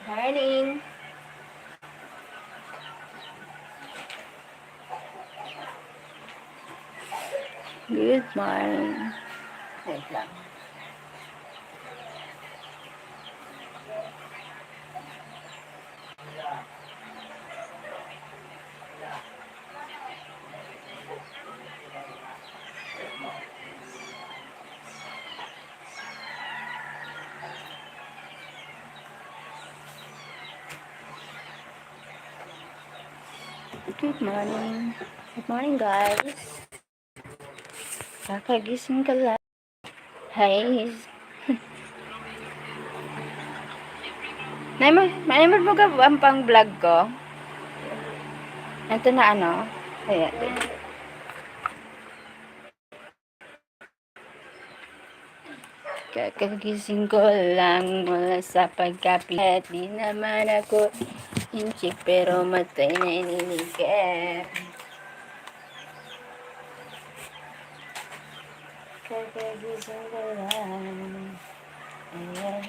Morning. Good morning. Wait lang. Good morning. Good morning, guys. Kakagising ka lang. Hi. Naimod mo ka ang pang vlog ko? Ito na ano? Ayan. Kakagising ko lang mula sa pagkapit. Di naman ako inchik pero matay na iniligap. Kakagising ko lang. Ayan.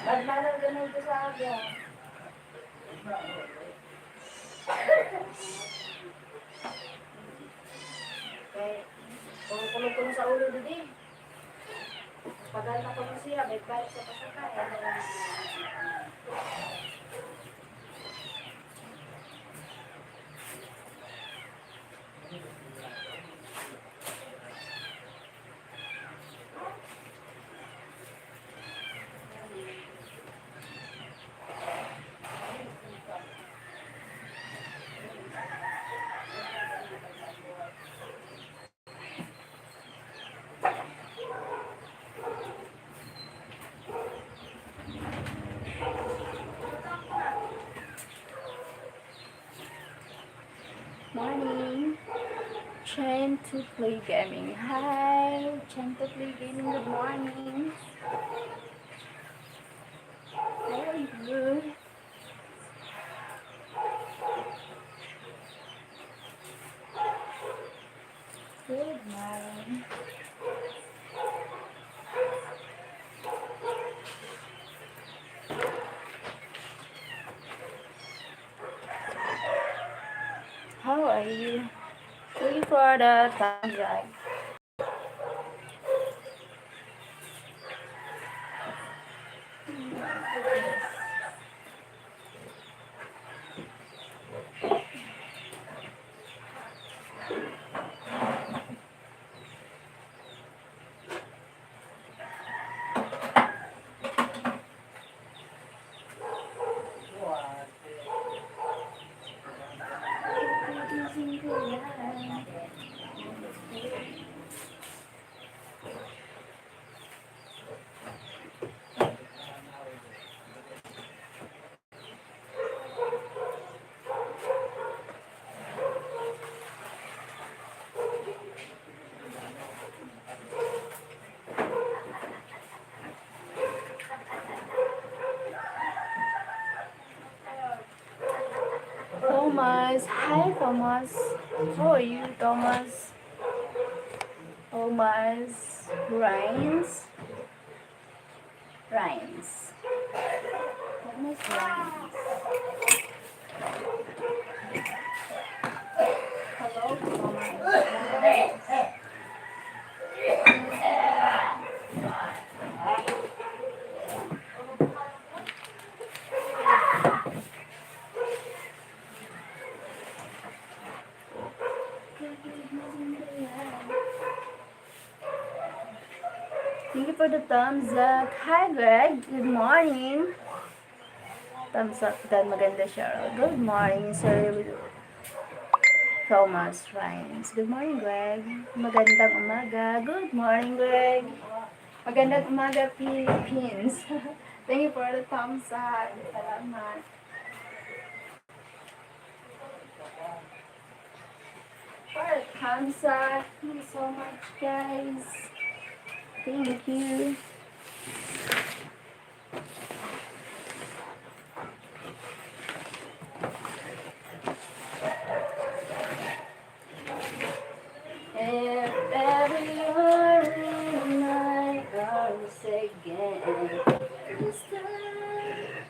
Ba't malang ganun ko sa aga? Kung kulong-kulong sa ulo din. Pagal na ko na siya, balik sa pasakay. Morning. Trying to play gaming. Hi. Trying to play gaming. Good morning. How are you? Good morning. How are you? Ready for the time drive. Thomas. Hi, Thomas. How are you, Thomas? Thomas. Rhymes. Rhymes. Thomas Rhymes. Hello, Thomas. Thank you for the thumbs up. Hi, Greg. Good morning. Thumbs up dahil maganda siya. Good morning, Sir Thomas Rhymes. Good morning, Greg. Magandang umaga. Good morning, Greg. Magandang umaga, Philippines. Thank you for the thumbs up. Salamat. For the thumbs up. Thank you so much, guys. Thank you. If ever you're in my arms again, this time,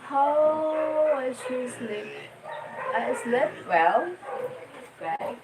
how I should sleep. I slept well, right?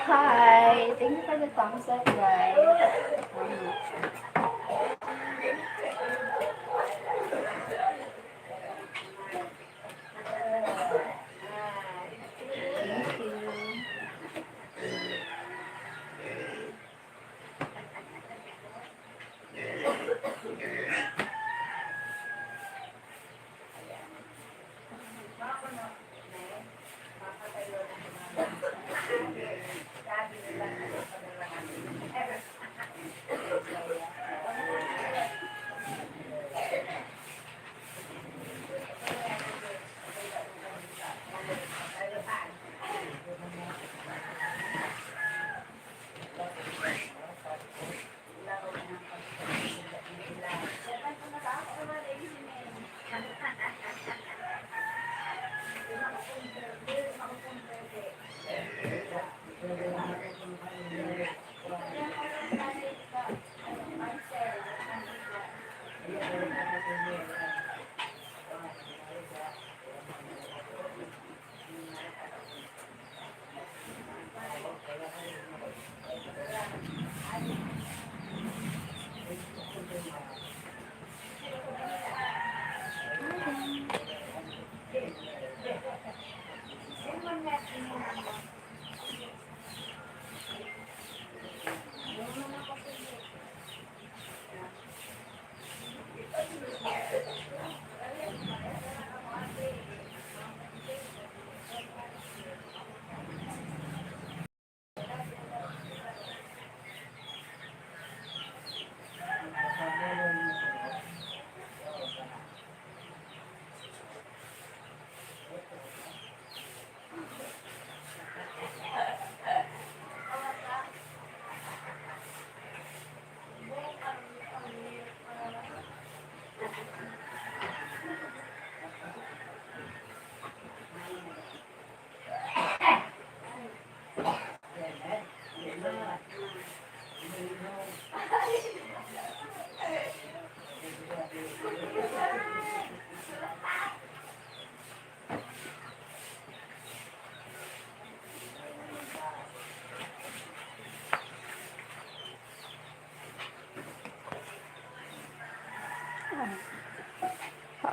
Hi, thank you for the thumbs up, guys. Thank you.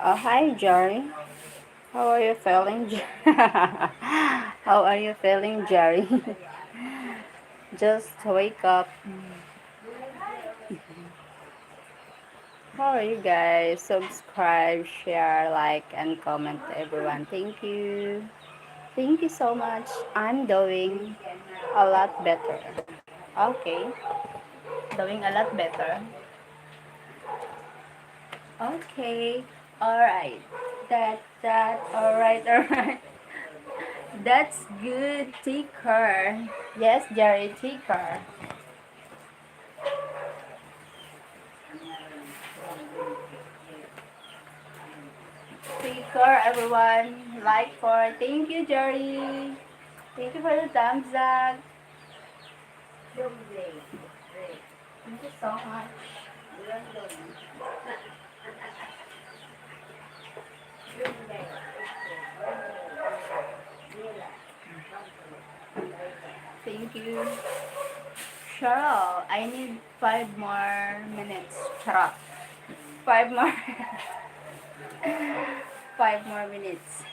Hi, Jerry. How are you feeling? How are you feeling, Jerry? Just wake up. How are you guys? Subscribe, share, like, and comment, everyone. Thank you. Thank you so much. I'm doing a lot better. Okay, doing a lot better. Okay, alright. Alright. That's good. Take care. Yes, Jerry, take care. Take care, everyone. Like for. Thank you, Jerry. Thank you for the thumbs up. Thank you so much. Thank you. Cheryl, I need 5 more minutes. Charot. 5 more. 5 more minutes.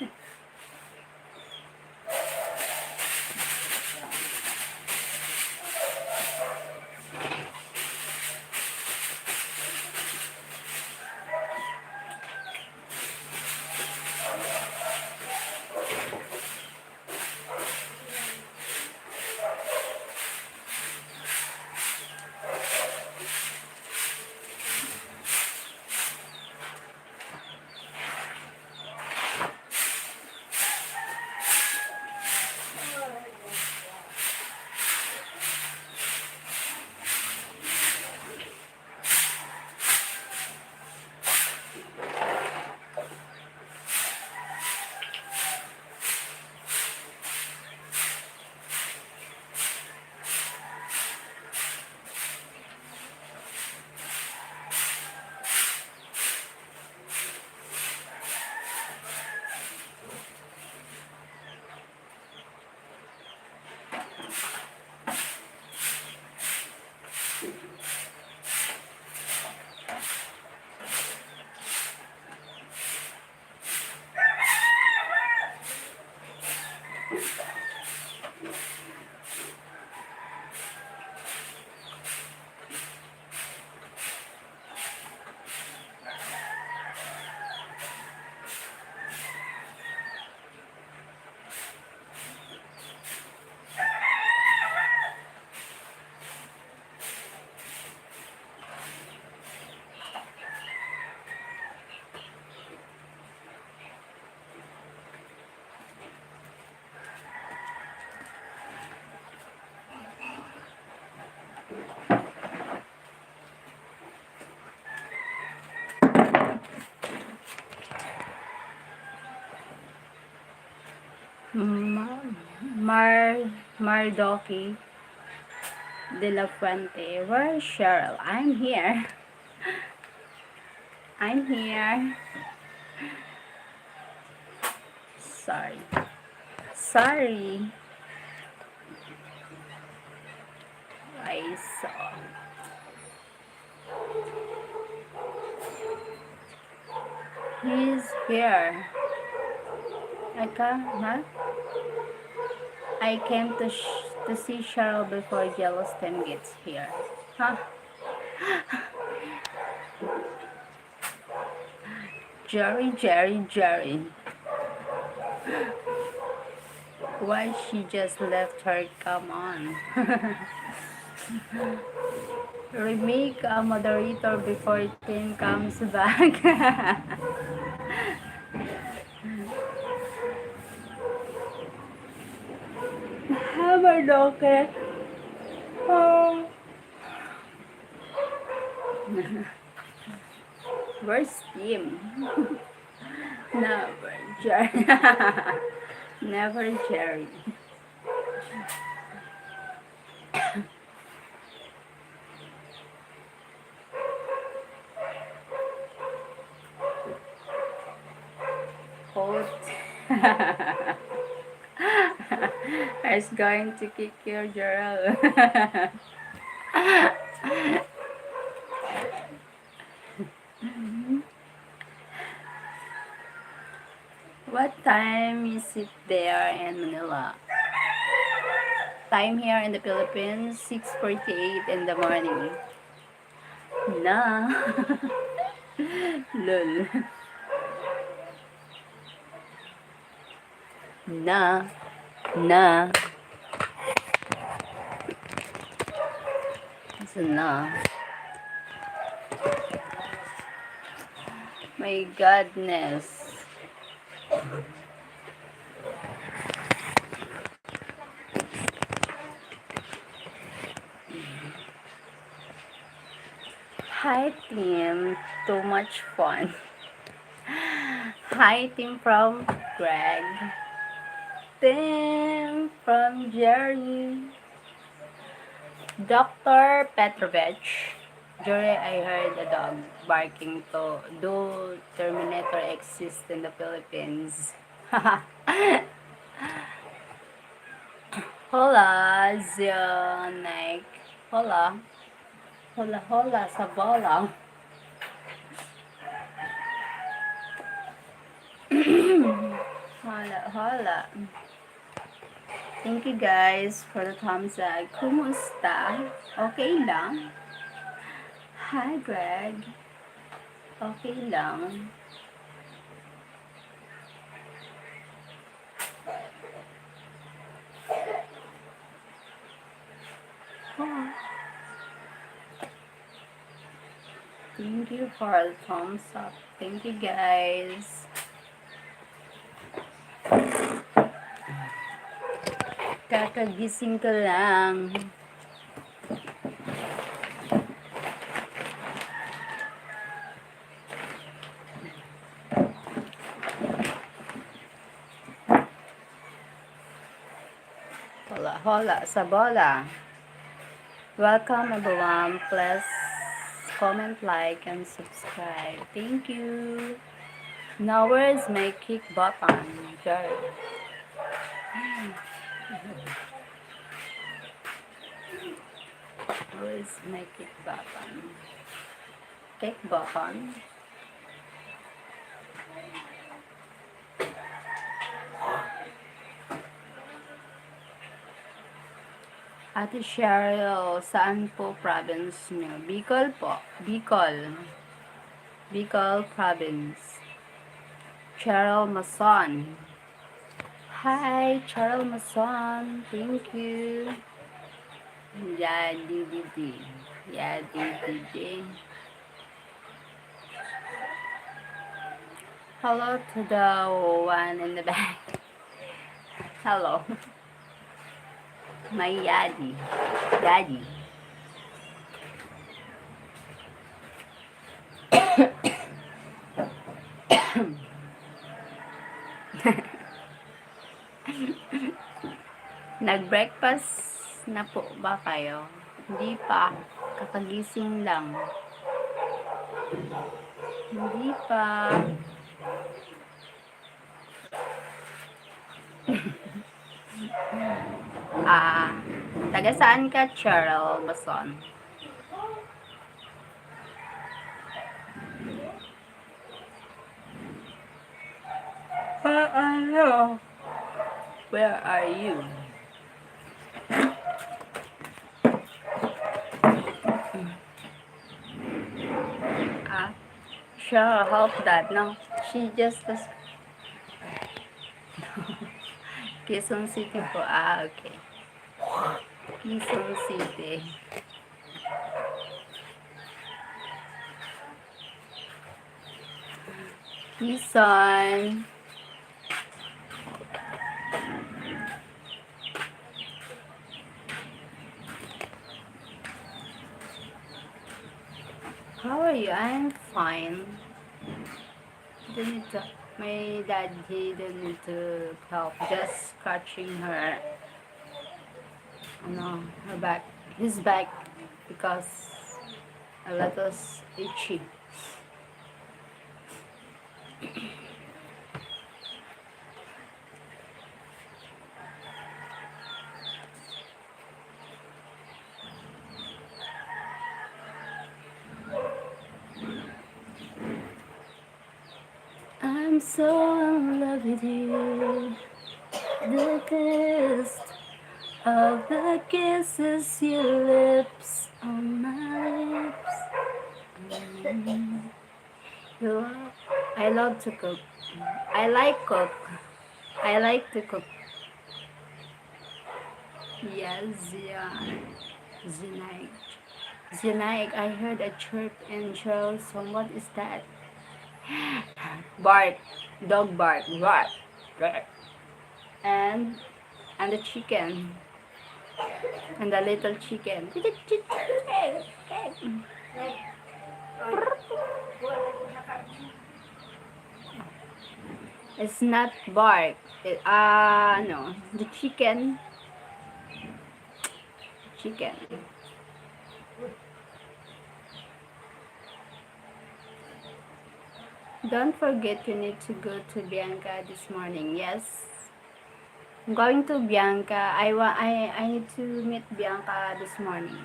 Mar Mardoki de la Fuente. Where's Cheryl? I'm here. I'm here. Sorry. Sorry. I saw. He's here. Huh? I came to see Cheryl before Yellowstone gets here. Huh? Jerry. Why she just left her? Come on. Remake a moderator before Tim comes back. Hammer okay. Oh. Where's Tim? Never, Jerry. Never, Jerry. Hold. I was going to kick your Gerald. What time is it there in Manila? Time here in the Philippines, 6:48 in the morning. Na. Lol. Na, na, it's na. My goodness. Hi team, too much fun. Hi team from Greg. Team from Jerry. Dr. Petrovich. Jerry, I heard a dog barking to do Terminator exist in the Philippines. Hola, Zionek. Hola. Hola, hola, sa bola. Hola, hola. Thank you guys for the thumbs up. Kumusta? Okay lang? Hi, Greg. Okay lang. Oh, thank you for the thumbs up. Thank you guys. Kakagising ko lang. Hola, hola, sa bola. Welcome everyone. Please comment, like, and subscribe. Thank you. Now where's my kick button? Jerry. Where's my kick button? Kick button. Ate Sheryl, saan po province niyo? Bicol po. Bicol. Bicol province. Sheryl Mason. Hi, Sheryl Mason. Thank you. Yadi didi. Yadi didi. Hello to the one in the back. Hello. My yadi. Yadi. Nag-breakfast na po ba kayo? Hindi pa. Kakagising lang. Hindi pa. Taga saan ka, Cheryl Bason? Ano? Where are you? Sure, hope that. No, she just was Quezon City po. Okay. Quezon City. Quezon. How are you? I'm fine. My dad, he didn't need to help. Just scratching her, her back, his back, because a little itchy. I'm so in love with you. The taste of the kisses, your lips on my lips. I love to cook. I like cook. I like to cook. Yes, yeah. Zinaig. Zinaig, I heard a chirp in Cheryl's song. What is that? Bark. Dog bark. Bark. Bark. And and the chicken. And the little chicken. It's not bark. No. The chicken. Don't forget you need to go to Bianca this morning. Yes. I'm going to Bianca. I need to meet Bianca this morning.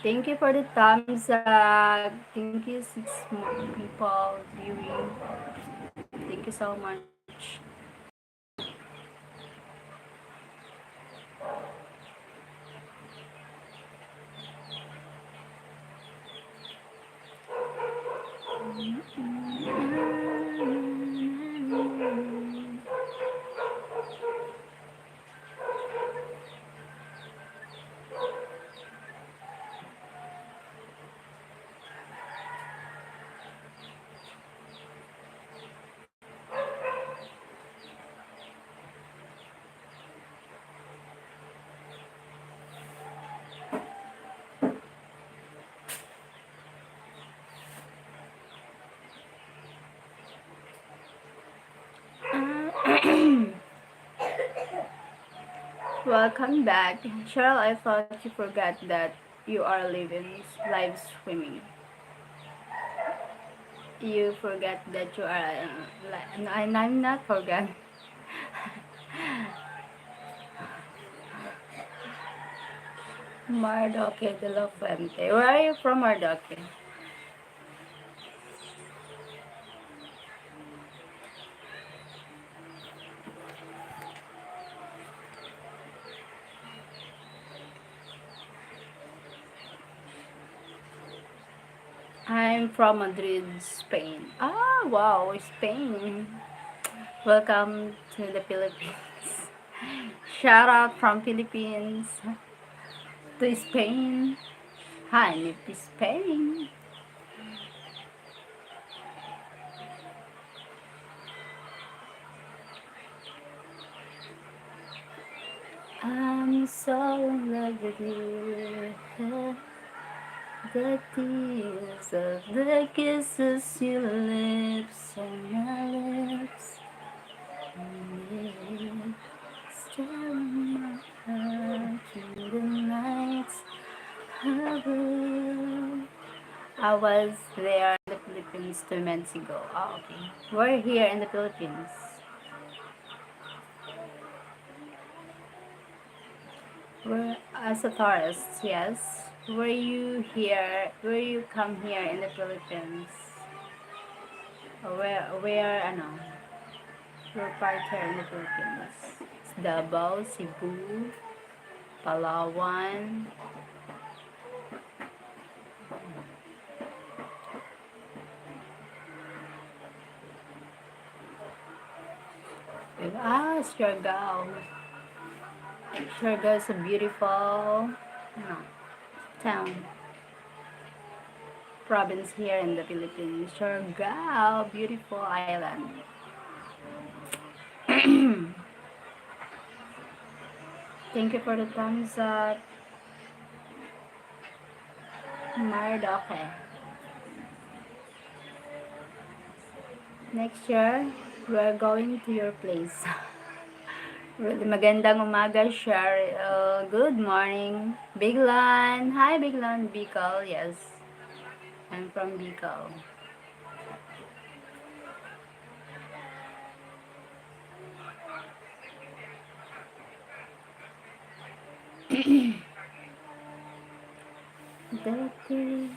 Thank you for the thumbs up. Thank you, six more people viewing. Thank you so much. Welcome back. Cheryl, I thought you forgot that you are live streaming. You forgot that you are and I'm not forgot. Mardoque de la Fuente. Where are you from, Mardoque? I'm from Madrid, Spain. Ah, wow, Spain. Welcome to the Philippines. Shout out from Philippines to Spain. Hi, to Spain. I'm so in love with you. The tears of the kisses, your lips on my lips. And staring my heart through the nights. I was there in the Philippines 2 months ago. Oh, okay. We're here in the Philippines. We're as a tourist, yes. Where you come here in the Philippines? We're part here in the Philippines. It's Davao, Cebu, Palawan. Siargao. Siargao is a beautiful no, town, province here in the Philippines. Siargao, beautiful island. Thank you for the thumbs up, Mardoke. Next year, we're going to your place. Really magandang umaga, Sheryl. Good morning. Biglan. Hi, Biglan. Bicol. Yes, I'm from Bicol. The kisses,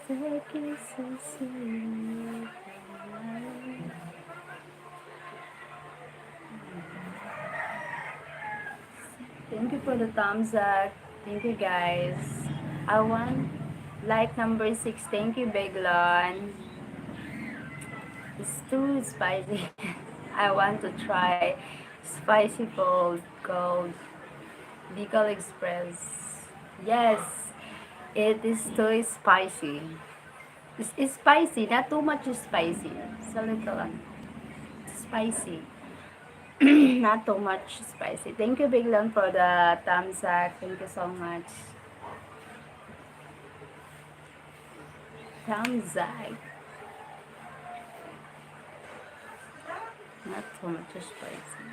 the kisses you. Thank you for the thumbs up. Thank you, guys. I want like number 6. Thank you, Beglon. It's too spicy. I want to try spicy food called Bicol Express. Yes, it is too spicy. It's spicy, not too much spicy. It's a little spicy. Not too much spicy. Thank you, Biglan, for the thumbs up. Thank you so much. Thumbs up. Not too much spicy.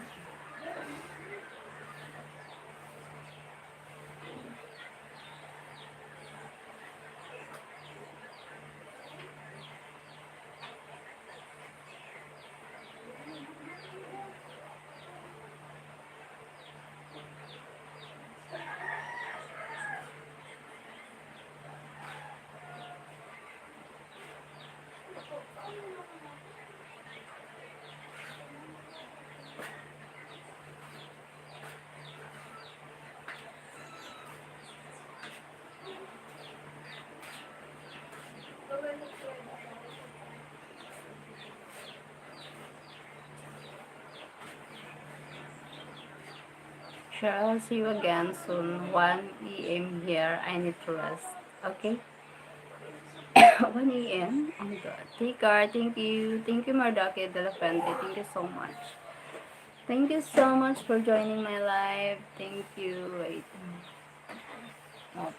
Sure, I'll see you again soon. 1 a.m. here. I need to rest. Okay? 1 a.m. Oh my god. Take care. Thank you. Thank you, Mardaki de la Fuente. Thank you so much. Thank you so much for joining my live. Thank you. Wait. Oh.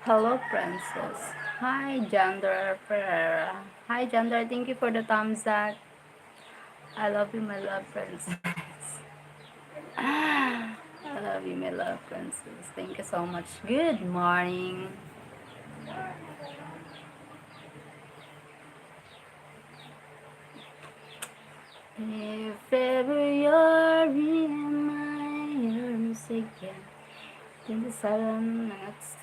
Hello, Princess. Hi, Jander Pereira. Hi, Jander. Thank you for the thumbs up. I love you, my love, Princess. I love you, my love, Princess. Thank you so much. Good morning. If ever you're in my arms again. 27 minutes.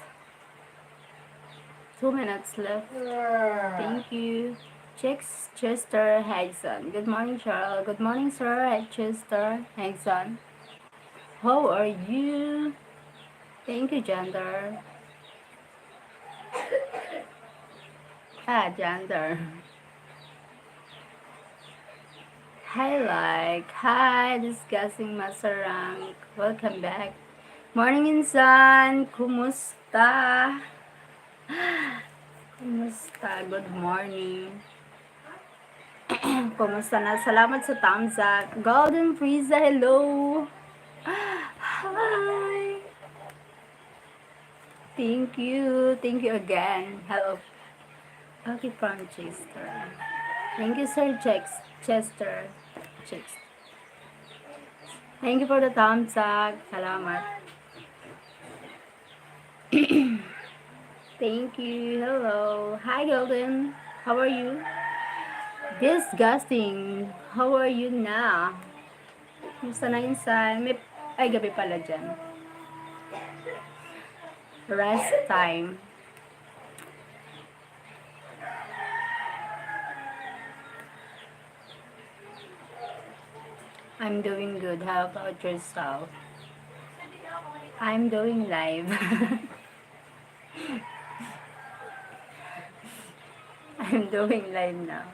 2 minutes left. Thank you. Chester Hagson. Good morning, Cheryl. Good morning, sir. Chester Hagson. How are you? Thank you, Jander. Jander. Hi, like. Hi, discussing Masarang. Welcome back. Morning, Insan. Kumusta? Kumusta? Good morning. Kumusta na? Salamat sa thumbs up. Golden Frieza, hello. Hi. Thank you. Thank you again. Hello. Okay, from Chester. Thank you, Sir Chester. Thank you for the thumbs up. Salamat. Thank you. Hello. Hi, Golden. How are you? Disgusting. How are you now? Kumusta na insan? Ay, gabi pala dyan. Rest time. I'm doing good. How about yourself? I'm doing live. I'm doing live now.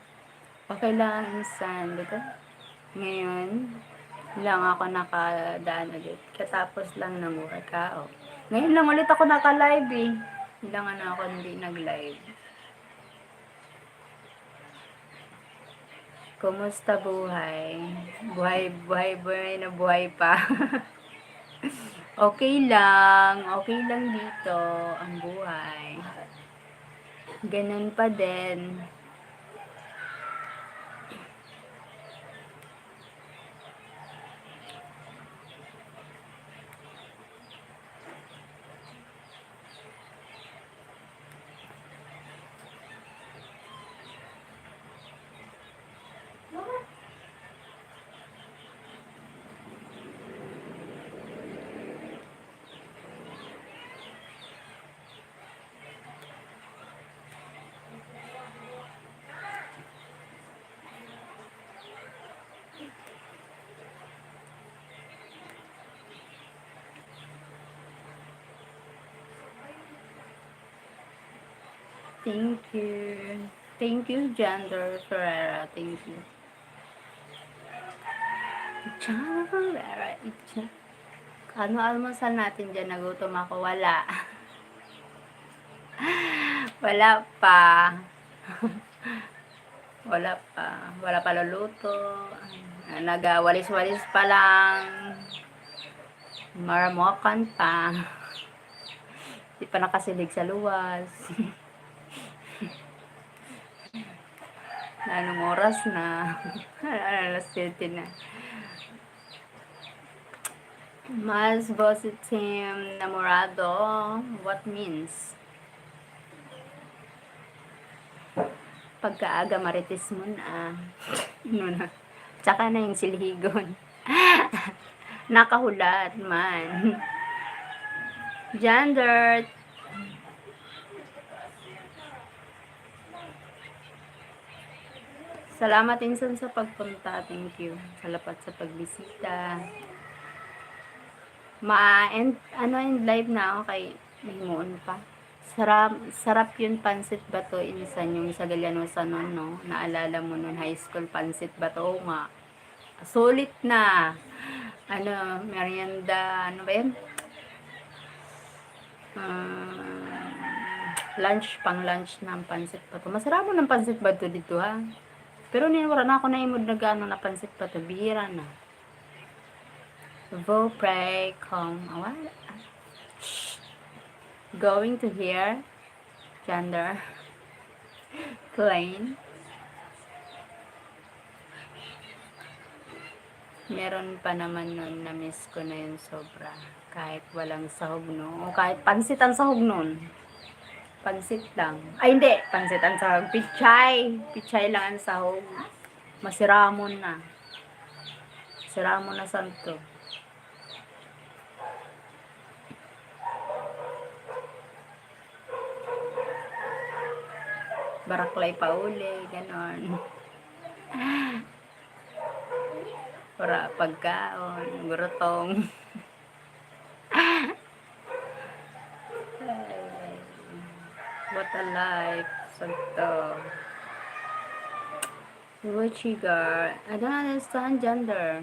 Okay lang, insan. Dito. Ngayon, lang ako nakadaan ulit. Katapos lang ng workout. Ngayon lang ulit ako naka-live eh. Ilangan na ako hindi nag-live. Kumusta buhay? Buhay na buhay pa. Okay lang. Okay lang dito ang buhay. Ganun pa din. Thank you. Thank you, Gender Ferreira. Thank you. Ferreira. Ano almusal natin dyan? Nagutom ako. Wala. Wala pa. Wala pa. Wala pa luluto. Nagawalis-walis pa lang. Maramokan pa. Di pa nakasilig sa luwas. Anong oras na? Alas 7 na. Mas Bositim Namorado. What means? Pagkaaga marites mo na. Ano na? Tsaka na yung silhigon. Nakahulat man. Gender. Salamat insan sa pagpunta. Thank you. Salamat sa pagbisita. Ma-end live na ako kay Limon pa. Sarap yun pansit bato insan yung sa Galyanosa nun, no? Naalala mo nun high school pansit bato. Oo nga. Sulit na. Merienda, ano ba yun? Pang lunch ng pansit bato. Masarap mo ng pansit bato dito, ha? Pero wala na ako naimod na gano'n na pansit bato. Bihira na. Vo pray come. What? Going to hear Gender plain. Meron pa naman nun na miss ko na yun sobra. Kahit walang sahog no. O kahit pansit ang sahog nun. Pansit lang. Ay hindi, pansit ang sahog. Pichay. Pichay lang ang sahog. Masiramon na. Siramon na santo. Baraklay pa uli, ganon. Para pagkaon, gurutong. What a life, santo. Wuchigar. I don't understand Gender.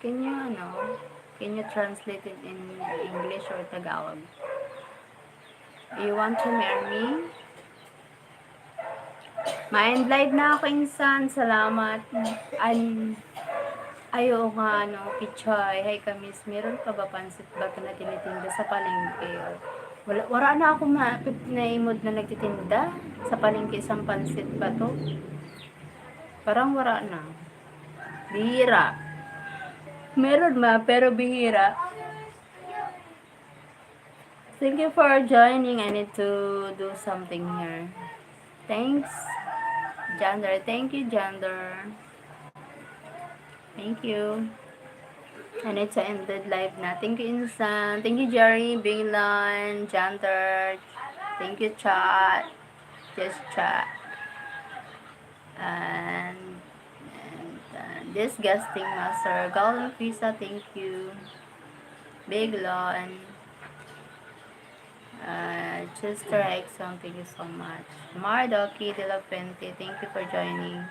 Can you translate it in English or Tagalog? You want to marry me? Ma-end live na ako insan. Salamat. Ayo nga, Pichay. Hi, Kamis. Meron pa ba pansit bato na tinitinda sa palengke? Wala na ako naimod na nagtitinda sa palengke isang pansit bato. Parang wala na. Bihira. Meron pero bihira. Thank you for joining. I need to do something here. Thanks, Gender. Thank you, Gender. Thank you. I need to end the live na. Thank you, Insan. Thank you, Jerry, Binglan, Gender. Thank you, chat. Just chat. And this guesting master, Golden Pizza, thank you. Big Lon. Chester Exxon, thank you so much. Mardoki de la Fuente, thank you for joining.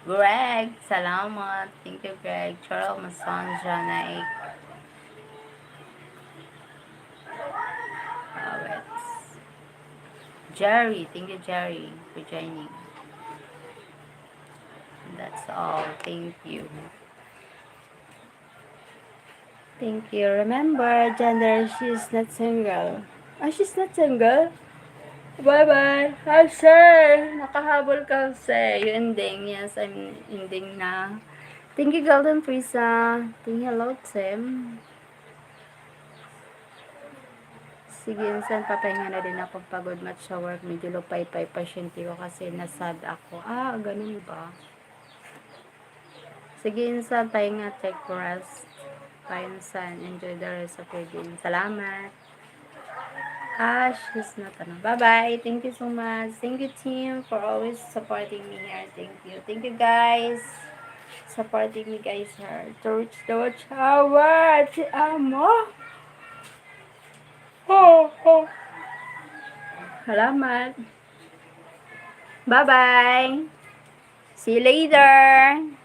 Greg, salamat. Thank you, Greg. Cheryl Masanja Naik. Jerry, thank you, Jerry, for joining. That's all. Thank you. Thank you. Remember, Gender, she's not single. She's not single? Bye-bye. Hi, sir. Nakahabol ka, sir. You ending. Yes, I'm ending na. Thank you, Golden Prisa. Thank you, hello, Tim. Sige, insan, papahinga na din ako pagod mat sa work. Medyo lupay-pay pasyente ko kasi nasad ako. Ganun ba? Sige, insan, pahinga, take rest. Bye, insan. Enjoy the rest of your day. Salamat. She's not Bye-bye. Thank you so much. Thank you, team, for always supporting me here. Thank you. Thank you, guys. Supporting me, guys, here. To reach the watch hour. Amo. Salamat. Bye-bye. See you later.